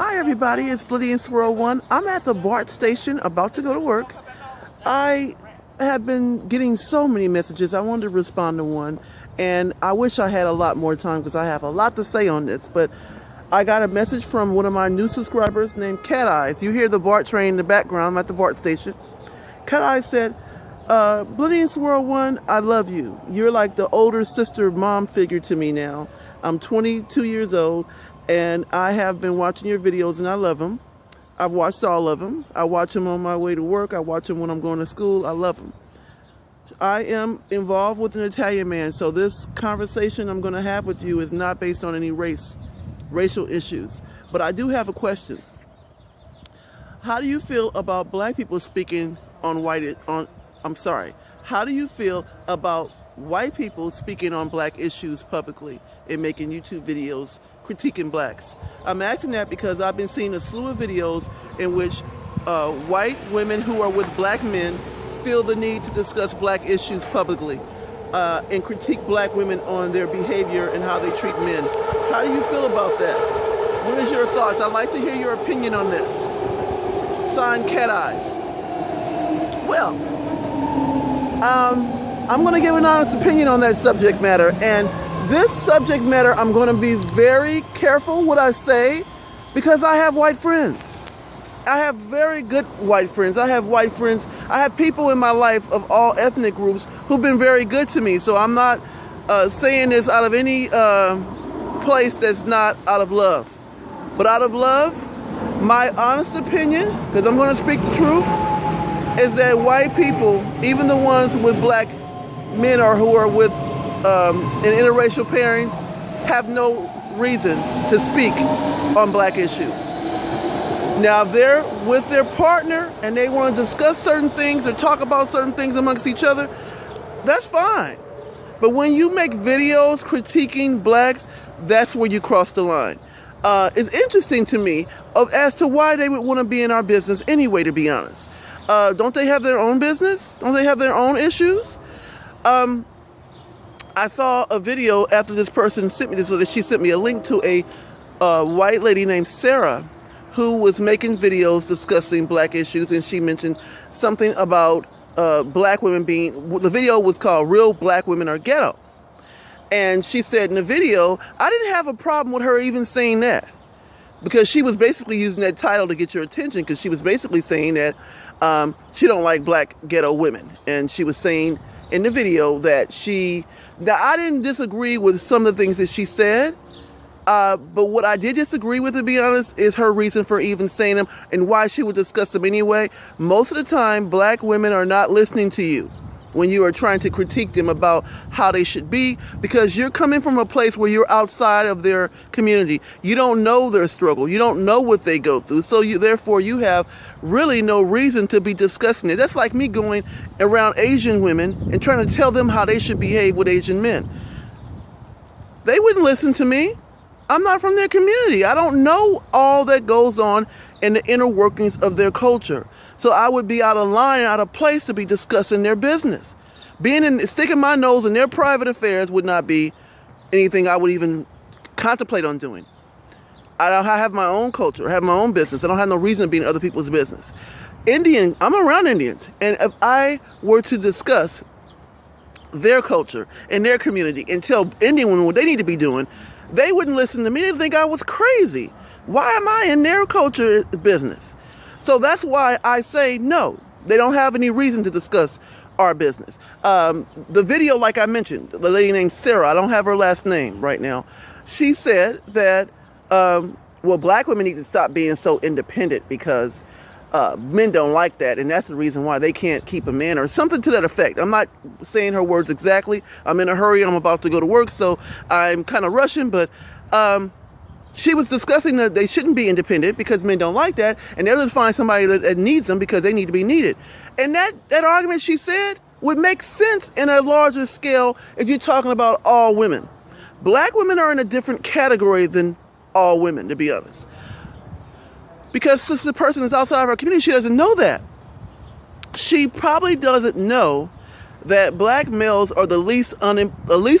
Hi everybody, it's Blitty and Swirl One. I'm at the BART station about to go to work. I have been getting so many messages. I wanted to respond to one, and I wish I had a lot more time because I have a lot to say on this, but I got a message from one of my new subscribers named Cat Eyes. You hear the BART train in the background. I'm at the BART station. Cat Eyes said, Blitty and Swirl One, I love you. You're like the older sister mom figure to me now. I'm 22 years old. And I have been watching your videos and I love them. I've watched all of them. I watch them on my way to work. I watch them when I'm going to school. I love them. I am involved with an Italian man, so this conversation I'm going to have with you is not based on any racial issues. But I do have a question. How do you feel about black people speaking on how do you feel about white people speaking on black issues publicly and making YouTube videos critiquing blacks? I'm asking that because I've been seeing a slew of videos in which white women who are with black men feel the need to discuss black issues publicly and critique black women on their behavior and how they treat men. How do you feel about that? What is your thoughts? I'd like to hear your opinion on this. Signed, Cat Eyes. Well, I'm going to give an honest opinion on that subject matter, and this subject matter, I'm going to be very careful what I say because I have white friends. I have very good white friends. I have people in my life of all ethnic groups who've been very good to me. So I'm not saying this out of any place that's not out of love. But out of love, my honest opinion, because I'm going to speak the truth, is that white people, even the ones with black men or who are with in interracial pairings, have no reason to speak on black issues. Now, if they're with their partner and they want to discuss certain things or talk about certain things amongst each other, that's fine. But when you make videos critiquing blacks, that's where you cross the line. It's interesting to me as to why they would want to be in our business anyway, to be honest. Don't they have their own business? Don't they have their own issues? I saw a video after this person sent me this, so that she sent me a link to a white lady named Sarah who was making videos discussing black issues, and she mentioned something about black women the video was called Real Black Women Are Ghetto. And she said in the video, I didn't have a problem with her even saying that, because she was basically using that title to get your attention, because she was basically saying that she don't like black ghetto women. And she was saying in the video that now I didn't disagree with some of the things that she said, but what I did disagree with, to be honest, is her reason for even saying them and why she would discuss them anyway. Most of the time, black women are not listening to you when you are trying to critique them about how they should be, because you're coming from a place where you're outside of their community. You don't know their struggle. You don't know what they go through. So therefore you have really no reason to be discussing it. That's like me going around Asian women and trying to tell them how they should behave with Asian men. They wouldn't listen to me. I'm not from their community. I don't know all that goes on in the inner workings of their culture. So I would be out of line, out of place to be discussing their business. Sticking my nose in their private affairs would not be anything I would even contemplate on doing. I have my own culture, I have my own business. I don't have no reason to be in other people's business. I'm around Indians, and if I were to discuss their culture and their community and tell Indian women what they need to be doing, they wouldn't listen to me. They'd think I was crazy. Why am I in their culture business? So that's why I say no. They don't have any reason to discuss our business. The video, like I mentioned, the lady named Sarah, I don't have her last name right now. She said that, black women need to stop being so independent because men don't like that, and that's the reason why they can't keep a man, or something to that effect. I'm not saying her words exactly. I'm in a hurry. I'm about to go to work, so I'm kind of rushing, but she was discussing that they shouldn't be independent because men don't like that, and they'll just find somebody that needs them because they need to be needed. And that argument, she said, would make sense in a larger scale if you're talking about all women. Black women are in a different category than all women, to be honest. Because since the person is outside of our community, she doesn't know that. She probably doesn't know that black males are the least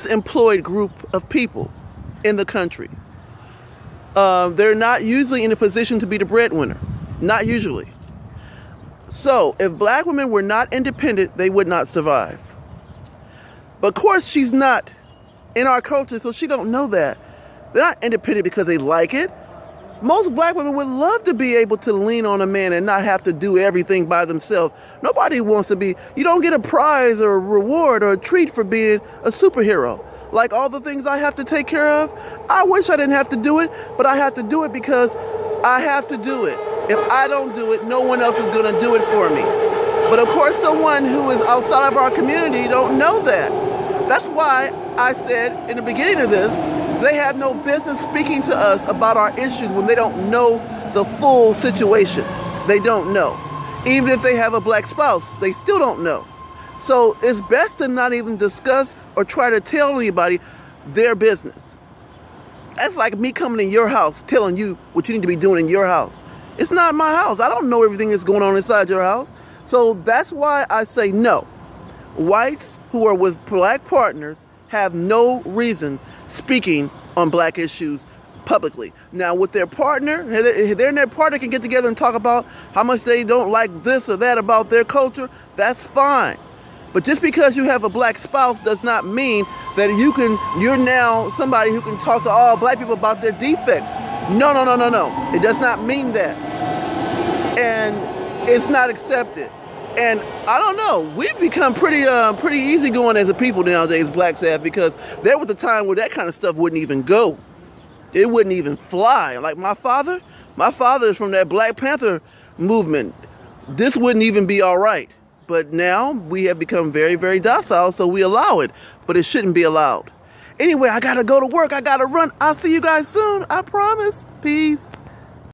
employed group of people in the country. They're not usually in a position to be the breadwinner. Not usually. So if black women were not independent, they would not survive. But of course, she's not in our culture, so she don't know that. They're not independent because they like it. Most black women would love to be able to lean on a man and not have to do everything by themselves. Nobody wants to be, you don't get a prize or a reward or a treat for being a superhero. Like all the things I have to take care of, I wish I didn't have to do it, but I have to do it because I have to do it. If I don't do it, no one else is going to do it for me. But of course, someone who is outside of our community don't know that. That's why I said in the beginning of this, they have no business speaking to us about our issues when they don't know the full situation. They don't know. Even if they have a black spouse, they still don't know. So it's best to not even discuss or try to tell anybody their business. That's like me coming in your house, telling you what you need to be doing in your house. It's not my house. I don't know everything that's going on inside your house. So that's why I say no. Whites who are with black partners have no reason speaking on black issues publicly. Now with their partner, they and their partner can get together and talk about how much they don't like this or that about their culture. That's fine. But just because you have a black spouse does not mean that you're now somebody who can talk to all black people about their defects. No. It does not mean that. And it's not accepted. And I don't know, we've become pretty easygoing as a people nowadays, blacks have, because there was a time where that kind of stuff wouldn't even go. It wouldn't even fly. Like my father is from that Black Panther movement. This wouldn't even be all right. But now we have become very, very docile, so we allow it. But it shouldn't be allowed. Anyway, I gotta go to work. I gotta run. I'll see you guys soon. I promise. Peace.